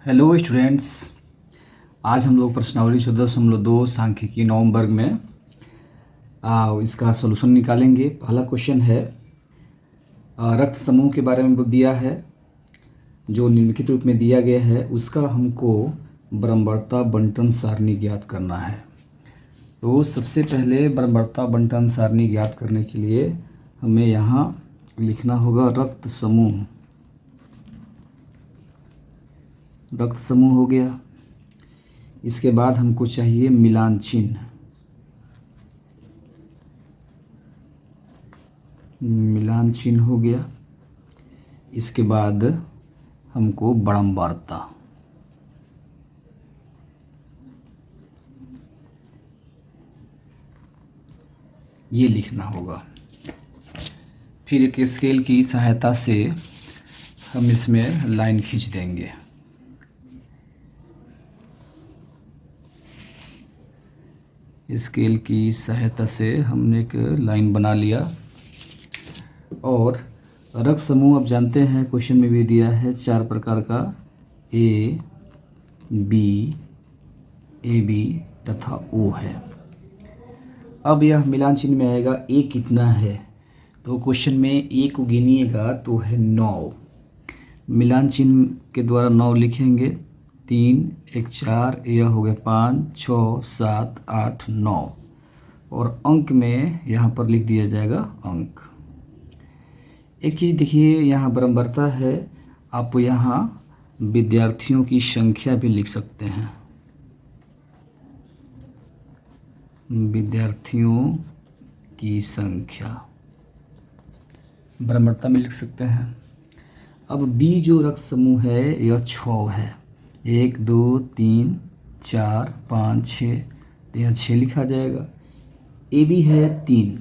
Hello students. आज हम लोग प्रश्नावली 14.2 सांख्यिकी नवम वर्ग में इसका सॉल्यूशन निकालेंगे। पहला क्वेश्चन है, रक्त समूह के बारे में दिया है, जो निम्नलिखित रूप में दिया गया है उसका हमको बराबरता बंटन सारणी ज्ञात करना है। तो सबसे पहले बराबरता बंटन सारणी ज्ञात करने के लिए हमें यहाँ लिखना होगा रक्त समूह। रक्त समूह हो गया। इसके बाद हमको चाहिए मिलान चिन्ह। मिलान चिन्ह हो गया। इसके बाद हमको बारंबारता। ये लिखना होगा। फिर एक स्केल की सहायता से हम इसमें लाइन खींच देंगे। स्केल की सहायता से हमने एक लाइन बना लिया। और रक्त समूह अब जानते हैं, क्वेश्चन में भी दिया है 4 प्रकार का, ए बी तथा ओ है। अब यह मिलान चिन्ह में आएगा ए कितना है, तो क्वेश्चन में ए को गिनिएगा तो है 9। मिलान चिन्ह के द्वारा 9 लिखेंगे, 3 1 4, यह हो गया 5 6 7 8 9, और अंक में यहाँ पर लिख दिया जाएगा अंक। एक चीज़ देखिए, यहाँ बराबरता है, आप यहाँ विद्यार्थियों की संख्या भी लिख सकते हैं। विद्यार्थियों की संख्या बराबरता में लिख सकते हैं। अब बी जो रक्त समूह है यह 6 है, 1 2 3 4 5 6, तो यहाँ 6 लिखा जाएगा। ए बी है 3,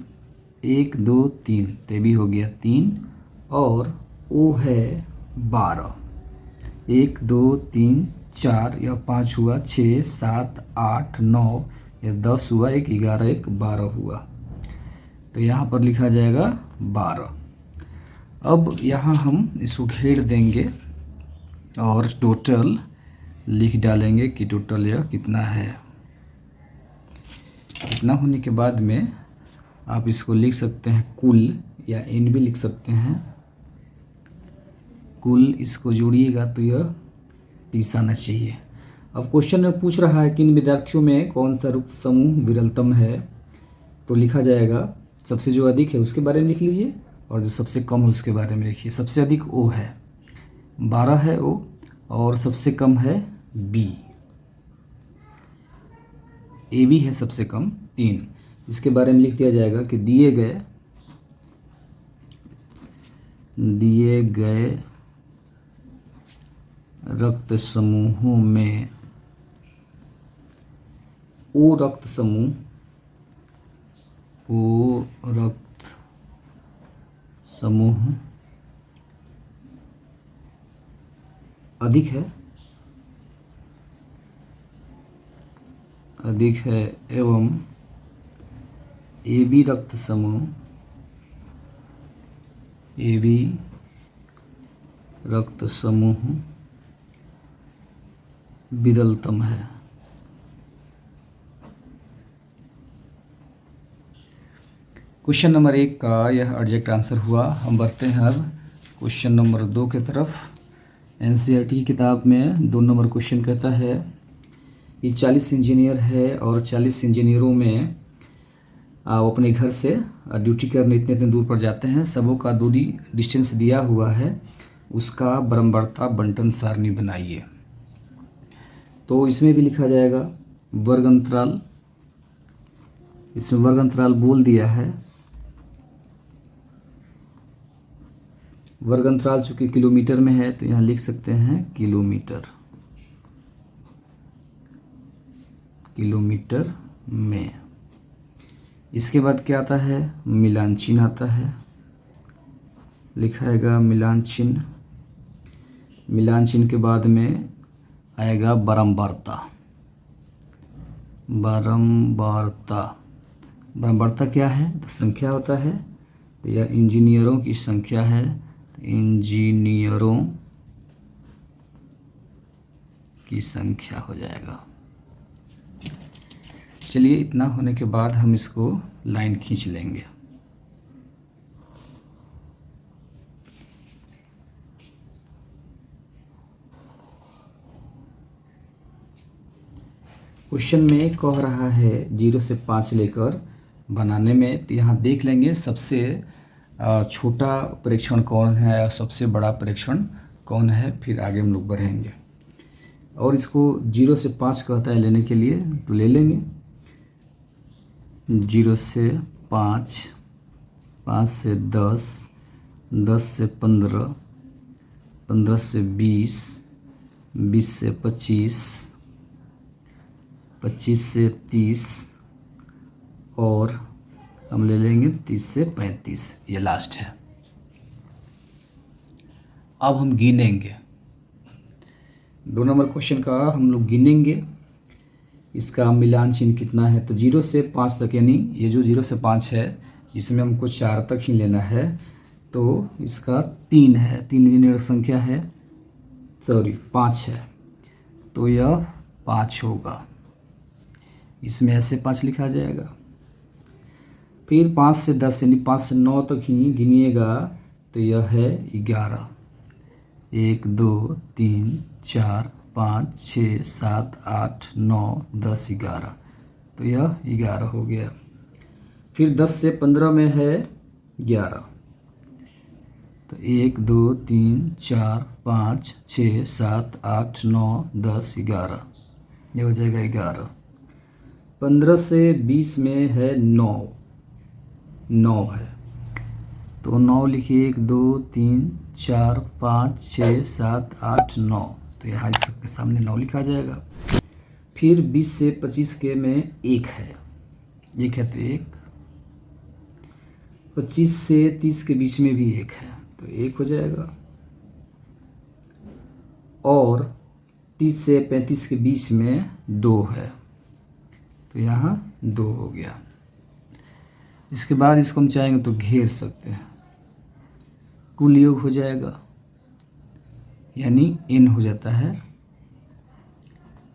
1 2 3, तो ये भी हो गया 3, और ओ है 12, 1 2 3 4, यह 5 हुआ, 6 7 8 9, यह 10 हुआ, 1 11 1 12 हुआ, तो यहाँ पर लिखा जाएगा 12। अब यहाँ हम इसको घेर देंगे और टोटल लिख डालेंगे कि टोटल यह कितना है। इतना होने के बाद में आप इसको लिख सकते हैं कुल, या एन भी लिख सकते हैं। कुल इसको जोड़िएगा तो यह 30 आना चाहिए। अब क्वेश्चन में पूछ रहा है कि इन विद्यार्थियों में कौन सा रक्त समूह विरलतम है, तो लिखा जाएगा सबसे जो अधिक है उसके बारे में लिख लीजिए, और जो सबसे कम है उसके बारे में लिखिए। सबसे अधिक ओ है, 12 है ओ, और सबसे कम है बी। ए बी है सबसे कम 3, इसके बारे में लिख दिया जाएगा कि दिए गए रक्त समूहों में ओ रक्त समूह अधिक है एवं ए बी रक्त समूह विरलतम है। क्वेश्चन नंबर 1 का यह एग्जैक्ट आंसर हुआ। हम बढ़ते हैं अब क्वेश्चन नंबर 2 की तरफ। एनसीईआरटी किताब में 2 नंबर क्वेश्चन कहता है कि 40 इंजीनियर है और 40 इंजीनियरों में वो अपने घर से ड्यूटी करने इतने दूर पर जाते हैं। सबों का दूरी डिस्टेंस दिया हुआ है, उसका बराबरता बंटन सारणी बनाइए। तो इसमें भी लिखा जाएगा वर्ग अंतराल। इसमें वर्ग अंतराल बोल दिया है। वर्ग अंतराल चूँकि किलोमीटर में है तो यहाँ लिख सकते हैं किलोमीटर में। इसके बाद क्या आता है, मिलान चिन्ह आता है। लिखाएगा मिलान चिन्ह। मिलान चिन्ह के बाद में आएगा बारंबारता। बारंबारता क्या है, तो संख्या होता है, तो यह इंजीनियरों की संख्या है। इंजीनियरों की संख्या हो जाएगा। चलिए, इतना होने के बाद हम इसको लाइन खींच लेंगे। क्वेश्चन में कह रहा है 0 से 5 लेकर बनाने में, तो यहाँ देख लेंगे सबसे छोटा परीक्षण कौन है और सबसे बड़ा परीक्षण कौन है, फिर आगे हम लोग बढ़ेंगे। और इसको 0 से 5 कहता है लेने के लिए, तो ले लेंगे। 0 से 5, 5 से 10, 10 से 15, 15 से 20, 20 से 25, 25 से 30 और हम ले लेंगे 30 से 35, ये लास्ट है। अब हम गिनेंगे 2 नंबर क्वेश्चन का, हम लोग गिनेंगे इसका मिलान चिन्ह कितना है। तो 0 से 5 तक, यानी ये जो 0 से 5 है इसमें हमको 4 तक ही लेना है, तो इसका 3 है, 3 इंजीनियर संख्या है, 5 है, तो यह 5 होगा। इसमें ऐसे 5 लिखा जाएगा। फिर 5 से 10 यानी 5 से 9 तक ही गिनिएगा, तो यह है 11। 1 2 3 4 5 6 7 8 9 10 11, तो यह 11 हो गया। फिर 10 से 15 में है 11, तो 1 2 3 4 5 6 7 8 9 10 11, ये हो जाएगा 11। 15 से 20 में है 9 है, तो 9 लिखिए। 1 2 3 4 5 6 7 8 9, तो यहाँ इस सबके सामने 9 लिखा जाएगा। फिर 20 से 25 के में 1 है, तो 1। 25 से 30 के बीच में भी 1 है, तो 1 हो जाएगा। और 30 से 35 के बीच में 2 है, तो यहाँ 2 हो गया। इसके बाद इसको हम चाहेंगे तो घेर सकते हैं, कुल योग हो जाएगा, यानी n हो जाता है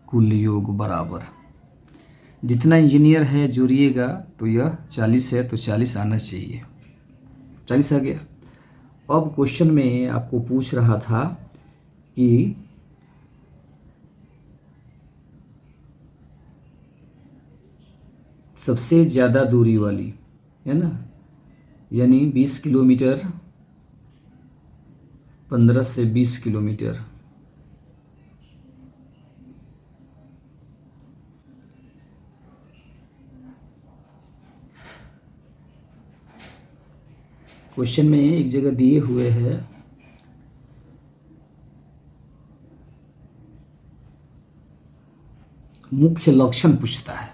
कुल योग बराबर। जितना इंजीनियर है जोड़िएगा, तो यह 40 है, तो 40 आना चाहिए। 40 आ गया। अब क्वेश्चन में आपको पूछ रहा था कि सबसे ज़्यादा दूरी वाली, है ना, यानी 20 किलोमीटर, 15 से 20 किलोमीटर, क्वेश्चन में एक जगह दिए हुए है मुख्य लक्षण पूछता है।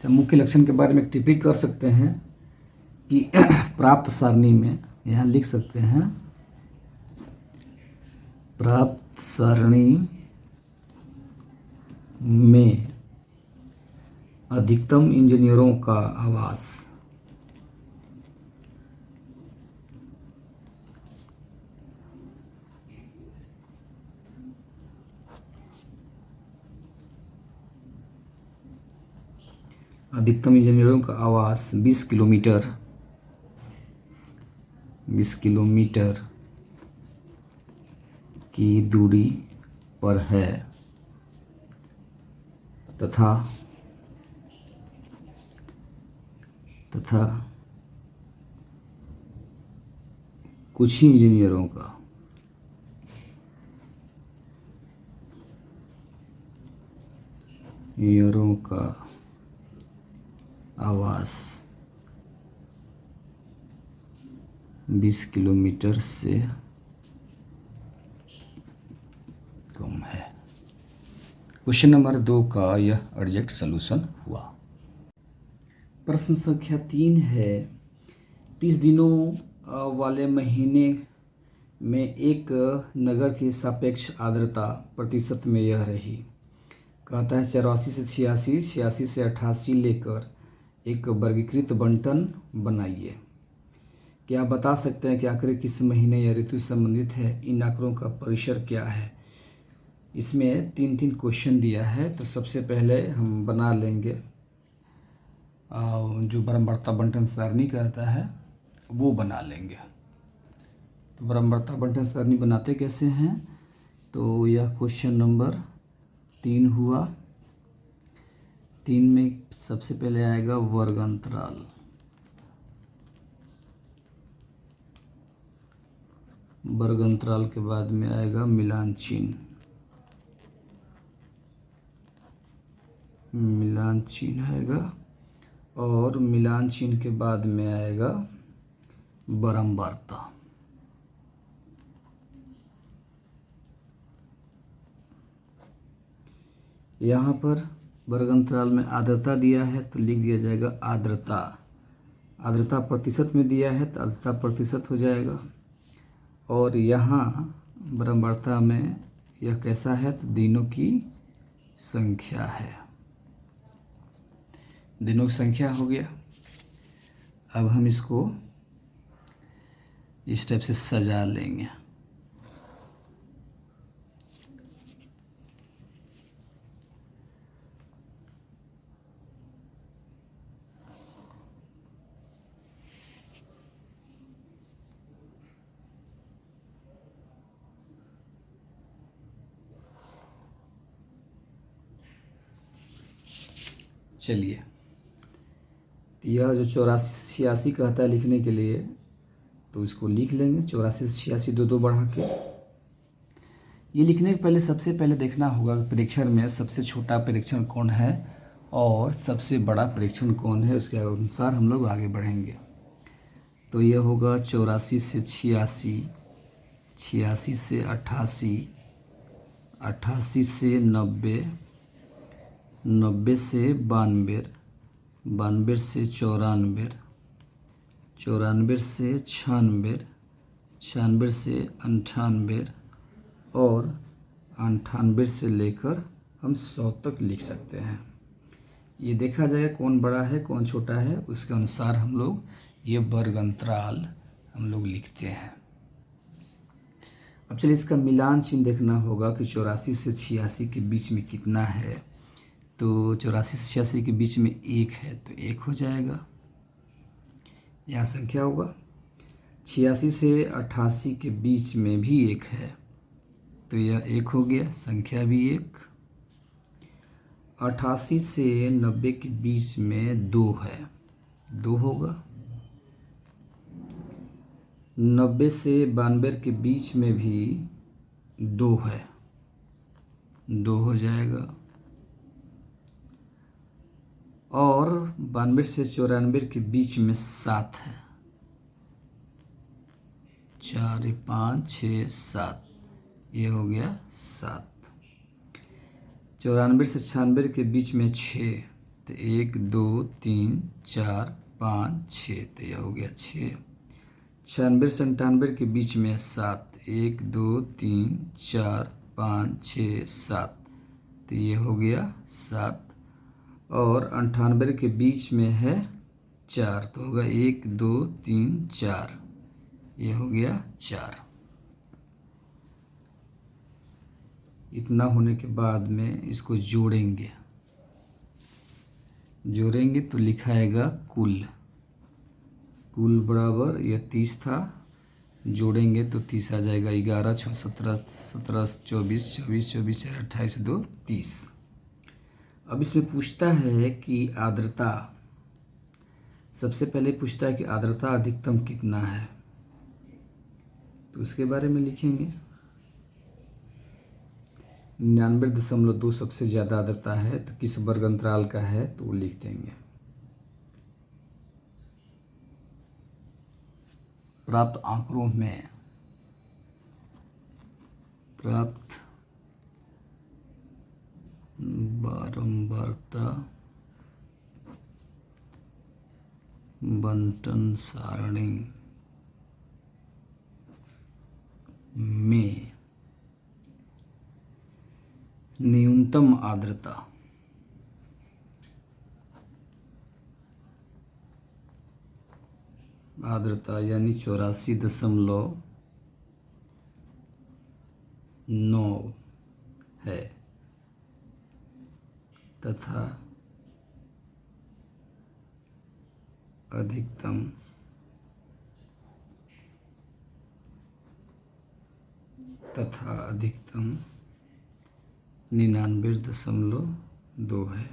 तो मुख्य लक्षण के बारे में टिप्पणी कर सकते हैं कि प्राप्त सारणी में यहाँ लिख सकते हैं, प्राप्त सारणी में अधिकतम इंजीनियरों का आवास अधिकतम इंजीनियरों का आवास 20 किलोमीटर की दूरी पर है तथा कुछ ही इंजीनियरों का आवास 20 किलोमीटर से कम है। क्वेश्चन नंबर 2 का यह एग्जैक्ट सॉल्यूशन हुआ। प्रश्न संख्या 3 है, 30 दिनों वाले महीने में एक नगर की सापेक्ष आर्द्रता प्रतिशत में यह रही। कहता है 84 से 86, 86 से 88 लेकर एक वर्गीकृत बंटन बनाइए। क्या आप बता सकते हैं कि आंकड़े किस महीने या ऋतु से संबंधित है? इन आंकड़ों का परिसर क्या है? इसमें 3-3 क्वेश्चन दिया है। तो सबसे पहले हम बना लेंगे जो बरम्बारता बंटन सारणी कहता है वो बना लेंगे। तो बरम्बारता बंटन सारणी बनाते कैसे हैं? तो यह क्वेश्चन नंबर 3 हुआ। 3 में सबसे पहले आएगा वर्ग अंतराल, वर्ग अंतराल के बाद में आएगा मिलान चिन्ह, मिलान चिन्ह आएगा, और मिलान चिन्ह के बाद में आएगा बरम्बारता। यहाँ पर वर्ग अंतराल में आर्द्रता दिया है तो लिख दिया जाएगा आर्द्रता। आर्द्रता प्रतिशत में दिया है तो आर्द्रता प्रतिशत हो जाएगा। और यहाँ बरम्बारता में यह कैसा है? तो दिनों की संख्या है, दिनों की संख्या हो गया। अब हम इसको इस टाइप से सजा लेंगे। चलिए, तो यह जो 84 कहता है लिखने के लिए, तो इसको लिख लेंगे 84 से 86 दो बढ़ा के। ये लिखने के पहले सबसे पहले देखना होगा परीक्षण में सबसे छोटा परीक्षण कौन है और सबसे बड़ा परीक्षण कौन है, उसके अनुसार हम लोग आगे बढ़ेंगे। तो यह होगा 84 से 86, 86 से 88, 88 से 90, 90 से 92, 92 से 94, 94 से 96, 96 से 98, और 98 से लेकर हम 100 तक लिख सकते हैं। ये देखा जाएगा कौन बड़ा है कौन छोटा है, उसके अनुसार हम लोग ये वर्ग अंतराल हम लोग लिखते हैं। अब चलिए इसका मिलान चिन्ह देखना होगा कि 84 से 86 के बीच में कितना है। तो 84 से 86 के बीच में 1 है तो 1 हो जाएगा, यहाँ संख्या होगा। 86 से 88 के बीच में भी 1 है तो यह 1 हो गया, संख्या भी 1। 88 से 90 के बीच में 2 है, 2 होगा। 90 से 92 के बीच में भी 2 है, 2 हो जाएगा। और 92 से 94 के बीच में 7 है, 4 5 6 7, ये हो गया 7। 94 से 96 के बीच में 6, तो 1 2 3 4 5 6, तो यह हो गया 6। 96 से 98 के बीच में 7, 1 2 3 4 5 6 7, तो ये हो गया 7। और 98 के बीच में है 4, तो होगा 1 2 3 4, ये हो गया 4। इतना होने के बाद में इसको जोड़ेंगे, जोड़ेंगे तो लिखाएगा कुल, कुल बराबर यह 30 था, जोड़ेंगे तो 30 आ जाएगा। 11 6 17 17 24 24 24 4 28 2 30। अब इसमें पूछता है कि आर्द्रता, सबसे पहले पूछता है कि आर्द्रता अधिकतम कितना है, तो उसके बारे में लिखेंगे। 99.2 सबसे ज़्यादा आर्द्रता है, तो किस वर्ग अंतराल का है तो वो लिख देंगे। प्राप्त आंकड़ों में प्राप्त बारंबारता बंटन सारणी में न्यूनतम आर्द्रता यानी 84.9 है तथा अधिकतम 99.2 है।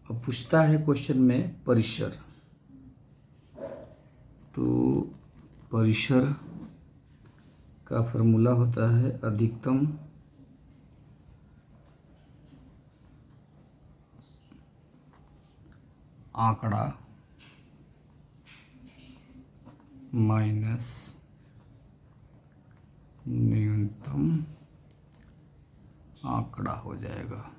अब पूछता है क्वेश्चन में परिसर, तो परिसर का फॉर्मूला होता है अधिकतम आंकड़ा माइनस न्यूनतम आंकड़ा हो जाएगा।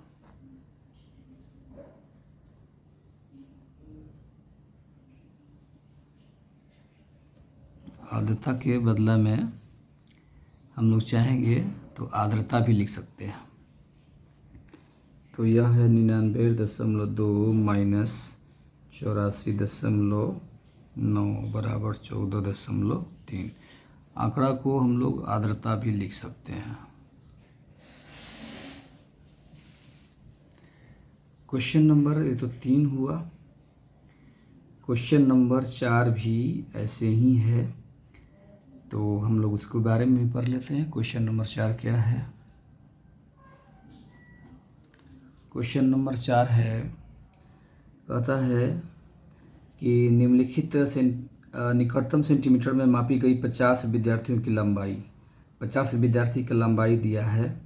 आर्द्रता के बदला में हम लोग चाहेंगे तो आर्द्रता भी लिख सकते हैं। तो यह है 99.2 माइनस 84.9 बराबर 14.3। आंकड़ा को हम लोग आर्द्रता भी लिख सकते हैं। क्वेश्चन नंबर, ये तो 3 हुआ। क्वेश्चन नंबर 4 भी ऐसे ही है, तो हम लोग उसके बारे में भी पढ़ लेते हैं। क्वेश्चन नंबर 4 क्या है? क्वेश्चन नंबर 4 है, कहता है कि निम्नलिखित निकटतम सेंटीमीटर में मापी गई 50 विद्यार्थियों की लंबाई, 50 विद्यार्थी की लंबाई दिया है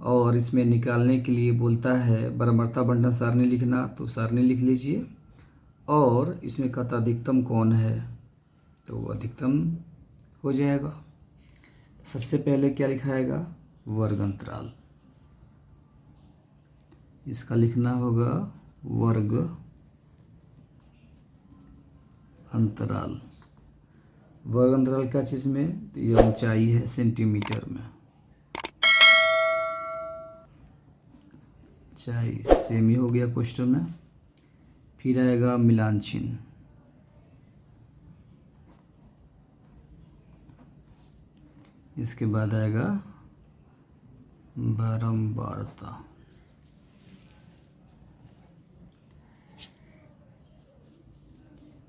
और इसमें निकालने के लिए बोलता है बराबरता बंटन सारणी लिखना, तो सारणी लिख लीजिए। और इसमें कहता अधिकतम कौन है, तो अधिकतम हो जाएगा। सबसे पहले क्या लिखाएगा? वर्ग अंतराल। इसका लिखना होगा वर्ग अंतराल। वर्ग अंतराल क्या चीज़ में? तो यह ऊंचाई है सेंटीमीटर में। ऊंचाई सेमी हो गया क्वेश्चन में। फिर आएगा मिलान चिन्ह। इसके बाद आएगा बारंबारता।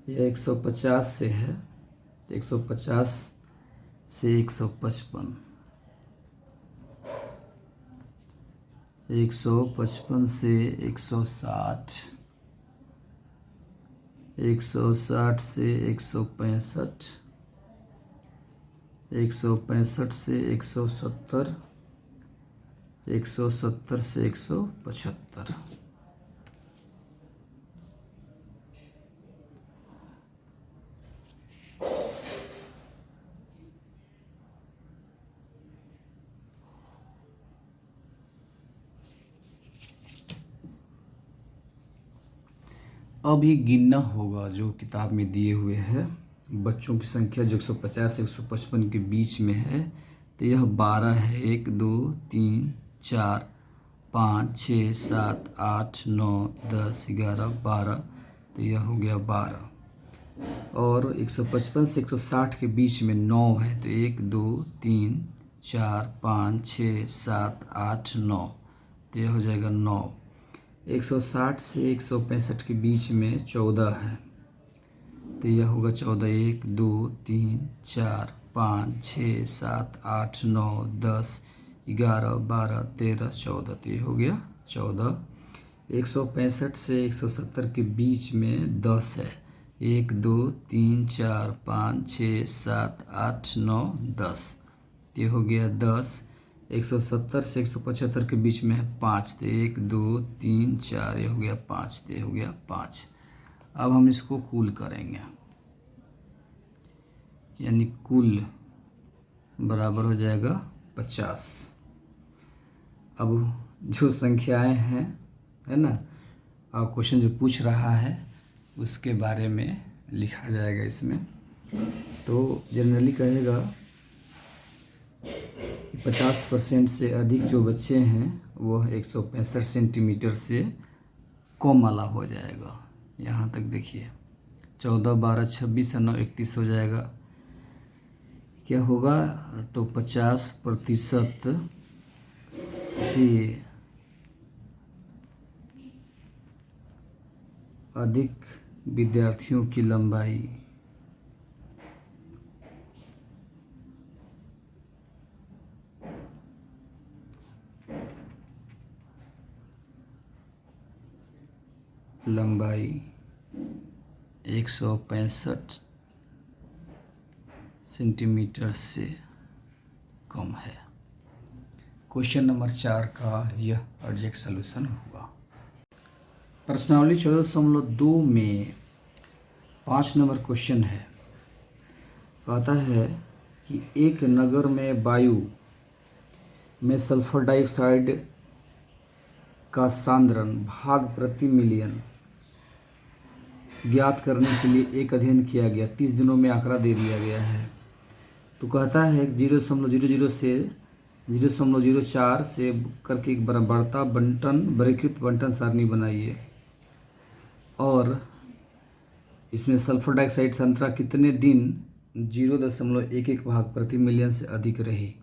यह 150 से है, तो 150 से 155, 155 से 160, 160 से 165, 165 से 170, 170 से 175। अभी गिनना होगा जो किताब में दिए हुए हैं। बच्चों की संख्या जो 150 से 155 के बीच में है, तो यह 12 है। 1 2 3 4 5 6 7 8 9 10 11 12, तो यह हो गया 12। और 155 से 160 के बीच में 9 है, तो 1 2 3 4 5 6 7 8 9, तो यह हो जाएगा 9। 160 से 165 के बीच में 14 है, तो यह होगा 14। 1 2 3 4 5 6 7 8 9 10 11 12 13 14, तो यह हो गया 14। 165 से 170 के बीच में 10 है। 1 2 3 4 5 6 7 8 9 10, तो यह हो गया 10। 170 से 175 के बीच में है 5, तो 1 2 3 4, ये हो गया 5, तो ये हो गया 5। अब हम इसको कुल करेंगे, यानी कुल बराबर हो जाएगा 50। अब जो संख्याएं हैं, है ना, और क्वेश्चन जो पूछ रहा है उसके बारे में लिखा जाएगा इसमें। तो जनरली कहेगा 50% से अधिक जो बच्चे हैं वह 165 सेंटीमीटर से कम वाला हो जाएगा। यहाँ तक देखिए 14, 12, 26 और 9, 31 हो जाएगा। क्या होगा तो 50% से अधिक विद्यार्थियों की लंबाई लंबाई 165 सेंटीमीटर से कम है। क्वेश्चन नंबर 4 का यह एग्जैक्ट सॉल्यूशन हुआ। प्रश्नावली 14.2 में 5 नंबर क्वेश्चन है। कहता है कि एक नगर में वायु में सल्फर डाइऑक्साइड का सांद्रण भाग प्रति मिलियन ज्ञात करने के लिए एक अध्ययन किया गया। 30 दिनों में आंकड़ा दे दिया गया है। तो कहता है 0.00 से 0.04 से करके एक बढ़ता बंटन वर्गीकृत बंटन सारणी बनाइए और इसमें सल्फर डाइऑक्साइड सांद्रता कितने दिन 0.11 भाग प्रति मिलियन से अधिक रही।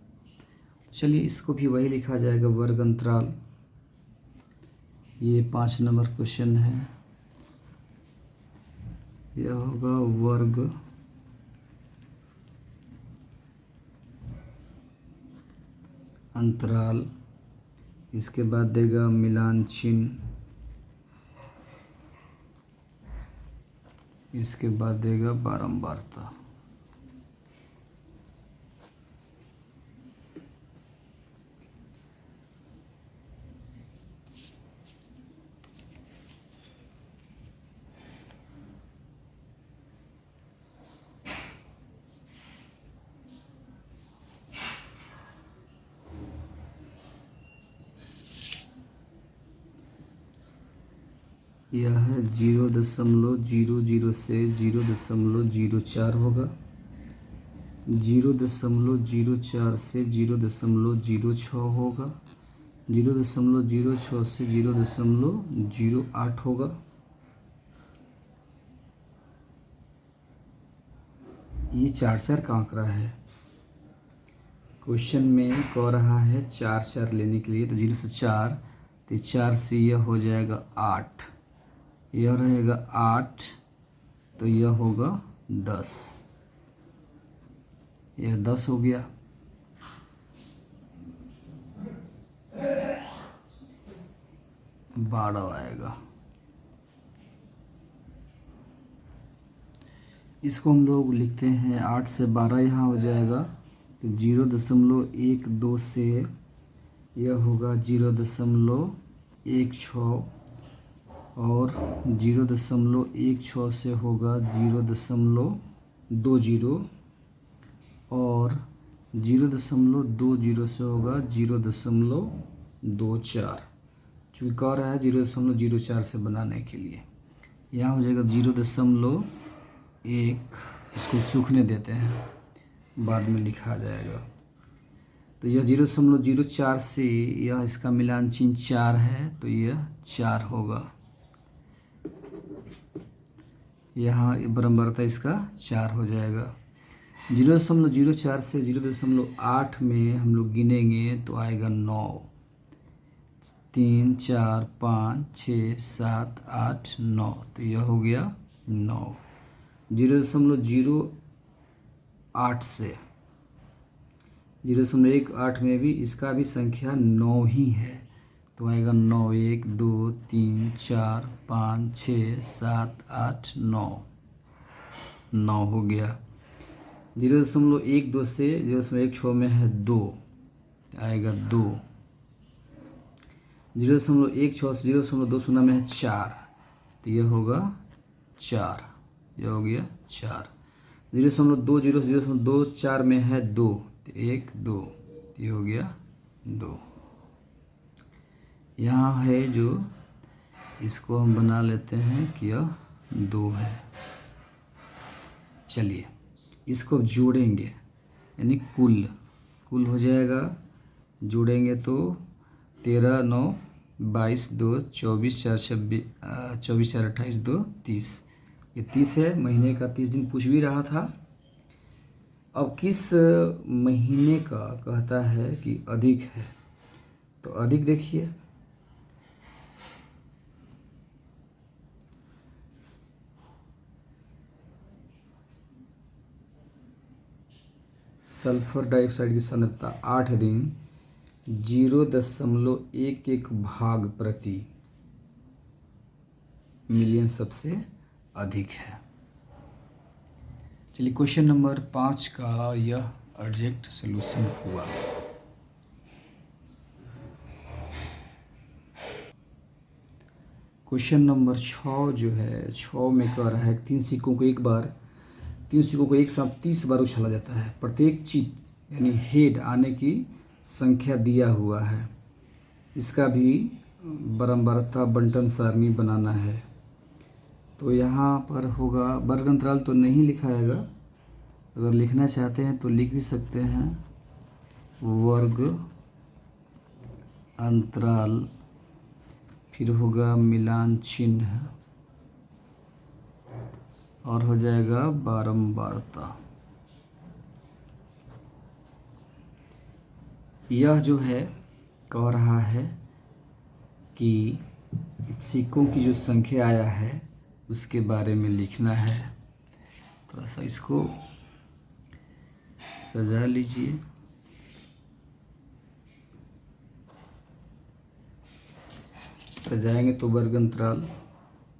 चलिए इसको भी वही लिखा जाएगा, वर्ग अंतराल। ये 5 नंबर क्वेश्चन है। यह होगा वर्ग अंतराल, इसके बाद देगा मिलान चिन्ह, इसके बाद देगा बारंबारता। यह 0.00 से 0.04 होगा, 0.04 से 0.06 होगा, 0.06 से 0.08 होगा। ये 4 का आंकड़ा है। क्वेश्चन में कह रहा है 4 लेने के लिए, तो 0 से 4, तो 4 से यह हो जाएगा 8, यह रहेगा 8, तो यह होगा 10, यह 10 हो गया। बारह आएगा। इसको हम लोग लिखते हैं 8 से 12 यहाँ हो जाएगा, तो 0.12 से यह होगा 0.16 और 0.16 से होगा 0.20 और 0.20 से होगा 0.24। चूँकि कह रहा है 0.04 से बनाने के लिए, यहाँ हो जाएगा 0.1। इसको सूखने देते हैं, बाद में लिखा जाएगा। तो यह 0.04 से यह इसका मिलान चिन्ह 4 है, तो यह 4 होगा। यहाँ बराबरता इसका 4 हो जाएगा। 0.04 से 0.8 में हम लोग गिनेंगे तो आएगा 9, 3, 4, 5, 6, 7, 8, 9, तो यह हो गया 9। 0.08 से 0.18 में भी इसका भी संख्या 9 ही है, तो आएगा 9, 1, 2, 3, 4, 5, 6, 7, 8, 9, 9 हो गया। 0.12 से 0.16 में है 2, आएगा 2। 0.16 से 0.20 में है 4, तो यह होगा 4, यह हो गया 4। 0.20 से 0.24 में है 2, तो 1, 2, ये हो गया 2। यहाँ है जो, इसको हम बना लेते हैं कि यह 2 है। चलिए इसको जोड़ेंगे, यानी कुल हो जाएगा। जोड़ेंगे तो 13 9 22 2 24 4 26 24 4 28 2 30। ये 30 है, महीने का 30 दिन पूछ भी रहा था। अब किस महीने का कहता है कि अधिक है, तो अधिक देखिए सल्फर डाइऑक्साइड की सांद्रता 8 दिन 0.11 भाग प्रति मिलियन सबसे अधिक है। चलिए क्वेश्चन नंबर 5 का यह एग्जैक्ट सलूशन हुआ। क्वेश्चन नंबर 6 जो है, 6 में कह रहा है 3 सिक्कों को एक साथ 30 बार उछाला जाता है। प्रत्येक चित यानी हेड आने की संख्या दिया हुआ है। इसका भी बारंबारता बंटन सारणी बनाना है। तो यहाँ पर होगा, वर्ग अंतराल तो नहीं लिखाएगा, अगर लिखना चाहते हैं तो लिख भी सकते हैं वर्ग अंतराल, फिर होगा मिलान चिन्ह और हो जाएगा बारंबारता। यह जो है कह रहा है कि सिक्कों की जो संख्या आया है उसके बारे में लिखना है। थोड़ा सा इसको सजा लीजिए। सजाएंगे तो वर्ग अंतराल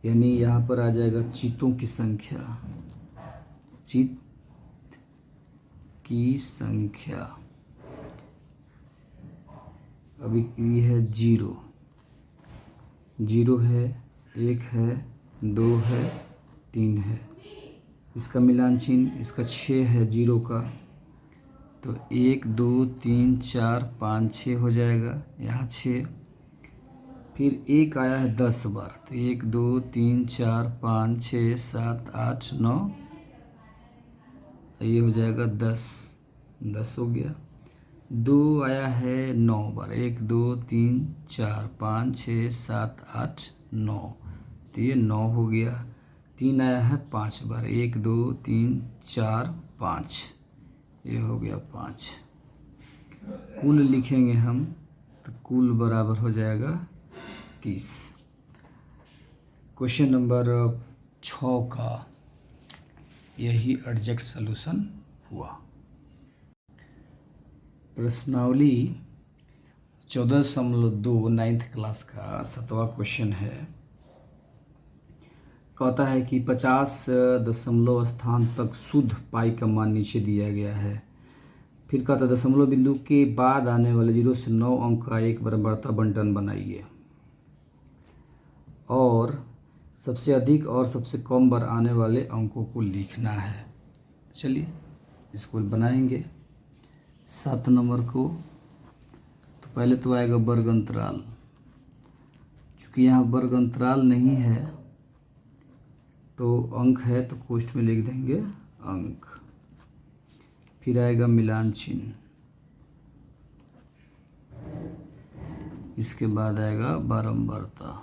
यानी यहाँ पर आ जाएगा चितों की संख्या, चित की संख्या अभी की है 0 है, 1 है, 2 है, 3 है। इसका मिलान चिन्ह, इसका 6 है 0 का, तो 1 2 3 4 5 6 हो जाएगा, यहाँ 6। फिर 1 आया है 10 बार, तो 1 2 3 4 5 6 7 8 9, ये हो जाएगा 10 हो गया। 2 आया है 9 बार, 1 2 3 4 5 6 7 8 9, तो ये 9 हो गया। 3 आया है 5 बार, 1 2 3 4 5, ये हो गया 5। कुल लिखेंगे हम तो कुल बराबर हो जाएगा 30। क्वेश्चन नंबर 6 का यही एग्जैक्ट सलूशन हुआ। प्रश्नावली 14.2 9th क्लास का 7वां क्वेश्चन है। कहता है कि 50 दशमलव स्थान तक शुद्ध पाई का मान नीचे दिया गया है। फिर कहता है दशमलव बिंदु के बाद आने वाले 0 से 9 अंक का एक बारंबारता बंटन बनाइए और सबसे अधिक और सबसे कम बार आने वाले अंकों को लिखना है। चलिए इसको बनाएंगे। 7 नंबर को तो पहले तो आएगा वर्ग अंतराल, चूँकि यहाँ वर्ग अंतराल नहीं है तो अंक है तो कोष्ठ में लिख देंगे अंक। फिर आएगा मिलान चिन्ह, इसके बाद आएगा बारंबारता।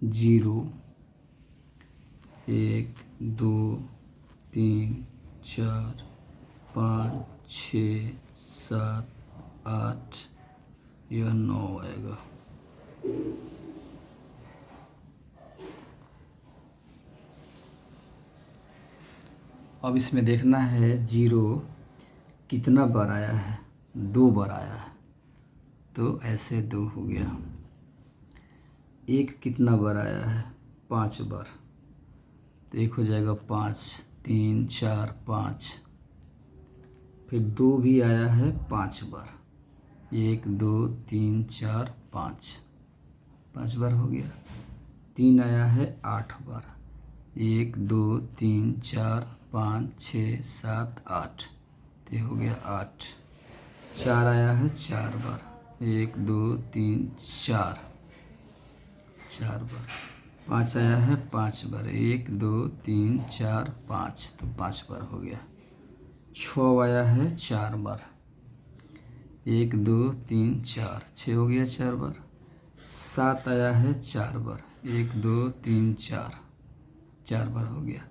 जीरो 1 2 3 4 5 6 7 8, यह 9 आएगा। अब इसमें देखना है 0 कितना बार आया है, 2 बार आया है, तो ऐसे 2 हो गया। 1 कितना बार आया है, 5 बार, तो 1 हो जाएगा 5 3 4 5। फिर 2 भी आया है 5 बार, 1 2 3 4 5 बार हो गया। 3 आया है 8 बार, 1 2 3 4 5 6 7 8, तो ये हो गया 8। 4 आया है 4 बार, 1 2 3 4, 4 बार। 5 आया है 5 बार, 1 2 3 4 5, तो 5 बार हो गया। 6 आया है 4 बार, 1 2 3 4, 6 हो गया 4 बार। 7 आया है 4 बार, 1 2 3 4, 4 बार हो गया।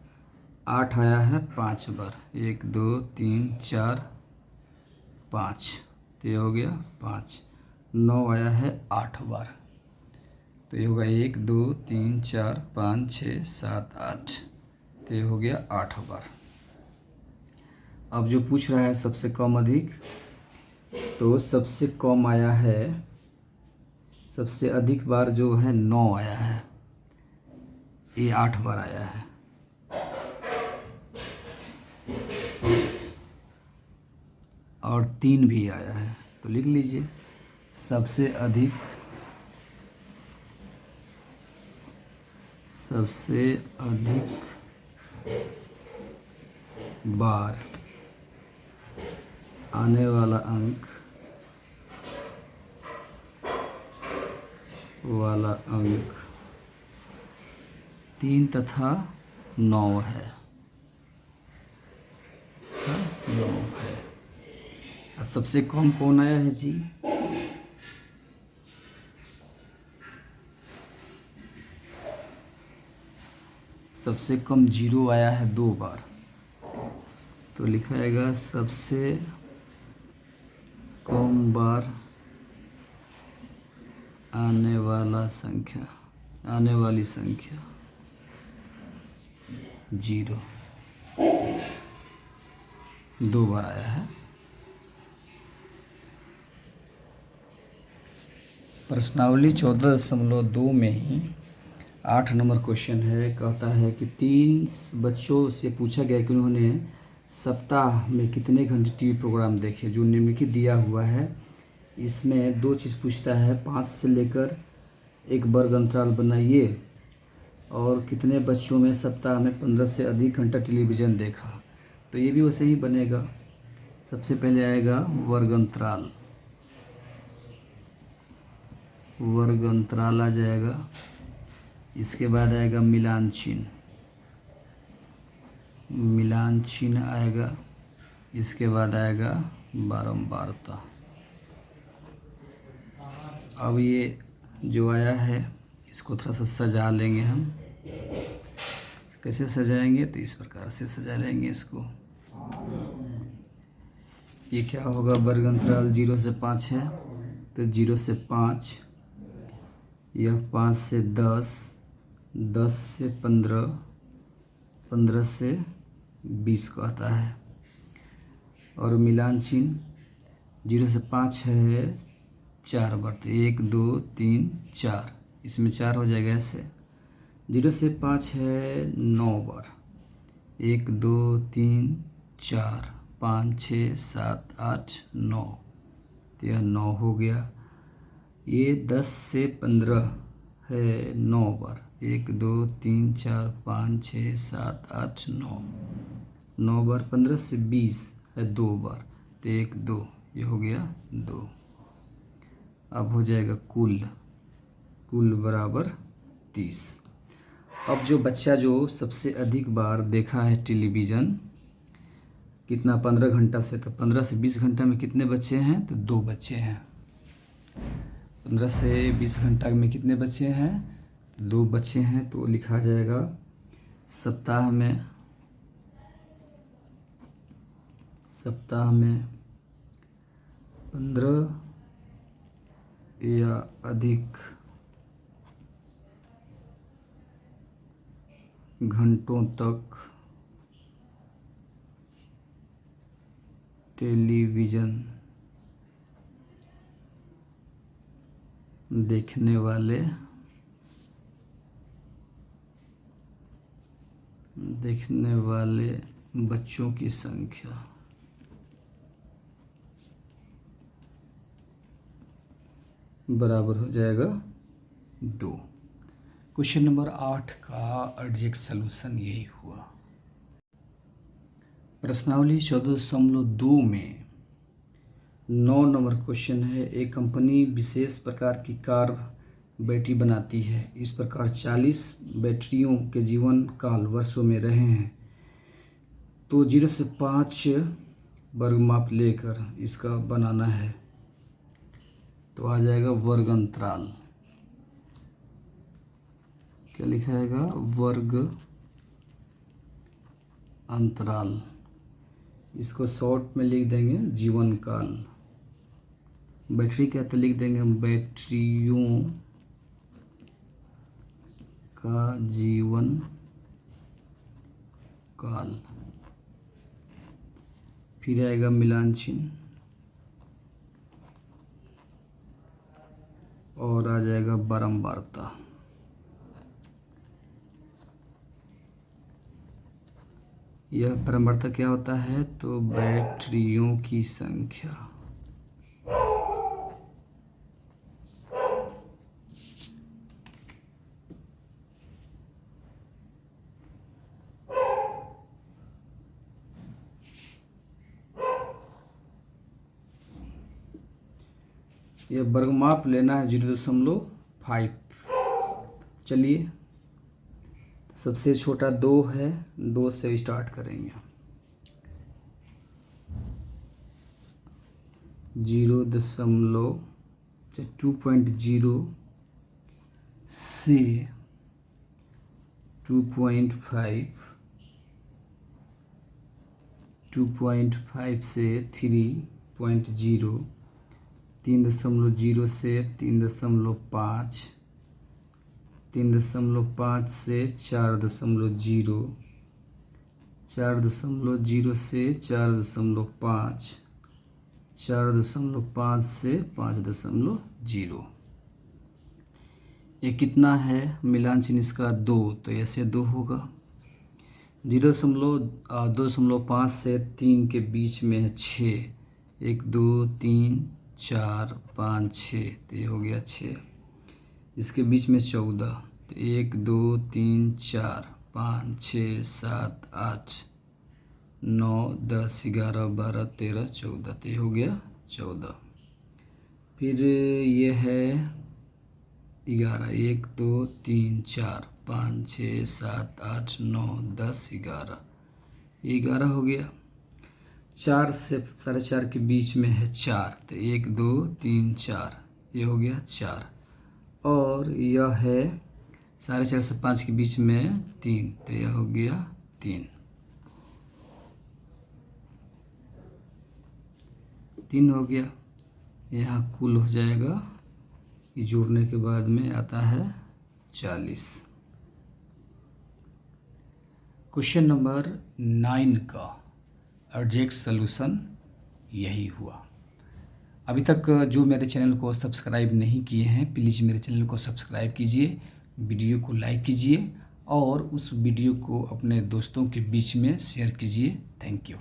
8 आया है 5 बार, 1 2 3 4 5, तो ये हो गया 5। 9 आया है 8 बार, तो ये होगा 1 2 3 4 5 6 7 8, तो ये हो गया 8 बार। अब जो पूछ रहा है सबसे कम अधिक, तो सबसे कम आया है, सबसे अधिक बार जो है 9 आया है, ये 8 बार आया है। और 3 भी आया है, तो लिख लीजिए सबसे अधिक बार आने वाला अंक 3 तथा 9 है, 9 है। और सबसे कम कौन आया है जी? सबसे कम 0 आया है 2 बार, तो लिखा जाएगा सबसे कम बार आने वाली संख्या 0, 2 बार आया है। प्रश्नावली 14.2 में ही 8 नंबर क्वेश्चन है। कहता है कि 3 बच्चों से पूछा गया कि उन्होंने सप्ताह में कितने घंटे टीवी प्रोग्राम देखे, जो निम्नलिखित दिया हुआ है। इसमें 2 चीज़ पूछता है, 5 से लेकर एक वर्ग अंतराल बनाइए, और कितने बच्चों में सप्ताह में 15 से अधिक घंटा टेलीविज़न देखा। तो ये भी वैसे ही बनेगा। सबसे पहले आएगा वर्ग अंतराल, आ जाएगा। इसके बाद आएगा मिलान चिन्ह आएगा। इसके बाद आएगा बारंबारता। अब ये जो आया है इसको थोड़ा सा सजा लेंगे हम। कैसे सजाएंगे? तो इस प्रकार से सजा लेंगे इसको। ये क्या होगा? वर्ग अंतराल 0 से 5 है, तो 0 से 5, यह 5 से 10, 10 से 15, 15 से 20 कहता है। और मिलान चिन्ह 0 से 5 है 4 बार, तो 1 2 3 4, इसमें 4 हो जाएगा ऐसे। 0 से 5 है 9 बार, 1 2 3 4 5 6 7 8 9, तो यह 9 हो गया। ये 10 से 15 है 9 बार, 1 2 3 4 5 6 7 8 9, 9 बार। 15 से 20 है 2 बार, तो 1 2, ये हो गया 2। अब हो जाएगा कुल बराबर 30। अब जो बच्चा जो सबसे अधिक बार देखा है टेलीविज़न, कितना? 15 घंटा से, तो 15 से 20 घंटा में कितने बच्चे हैं? तो 2 बच्चे हैं। 15 से 20 घंटा में कितने बच्चे हैं? 2 बच्चे हैं। तो लिखा जाएगा सप्ताह में 15 या अधिक घंटों तक टेलीविज़न देखने वाले बच्चों की संख्या बराबर हो जाएगा 2। क्वेश्चन नंबर 8 का एग्जैक्ट सलूशन यही हुआ। प्रश्नावली 14.2 में 9 नंबर क्वेश्चन है। एक कंपनी विशेष प्रकार की कार बैटरी बनाती है। इस प्रकार 40 बैटरियों के जीवन काल वर्षों में रहे हैं। तो 0 से 5 वर्ग माप लेकर इसका बनाना है। तो आ जाएगा वर्ग अंतराल। क्या लिखा जाएगा? वर्ग अंतराल। इसको शॉर्ट में लिख देंगे जीवन काल। बैटरी क्या तो लिख देंगे बैटरियों का जीवन काल। फिर आएगा मिलान चिन्ह और आ जाएगा बारंबारता। यह बारंबारता क्या होता है? तो बैटरियों की संख्या। यह वर्गमाप लेना है 0.5। चलिए, सबसे छोटा 2 है, 2 से स्टार्ट करेंगे। 2.0 से 2.5, 2.5 से 3.0, 3.0 से 3.5, 3.5 से 4.0, 4.0 से 4.5, 4.5 से 5.0। ये कितना है? मिलान चिन्ह इसका 2, तो ऐसे 2 होगा। 2.5 से 3 के बीच में है 6, 1 2 3 4 5 6, तो ये हो गया 6। इसके बीच में 14, तो 1 2 3 4 5 6 7 8 9 10 11 12 13 14, तो ये हो गया 14। फिर ये है 11, 1 2 3 4 5 6 7 8 9 10 11, 11 हो गया। 4 से 4.5 के बीच में है 4, तो 1 2 3 4, ये हो गया 4। और यह है 4.5 से 5 के बीच में 3, तो यह हो गया 3। 3 हो गया। यहाँ कुल हो जाएगा, ये जोड़ने के बाद में आता है 40। क्वेश्चन नंबर 9 का एग्जैक्ट सॉल्यूशन यही हुआ। अभी तक जो मेरे चैनल को सब्सक्राइब नहीं किए हैं, प्लीज़ मेरे चैनल को सब्सक्राइब कीजिए, वीडियो को लाइक कीजिए और उस वीडियो को अपने दोस्तों के बीच में शेयर कीजिए। Thank you.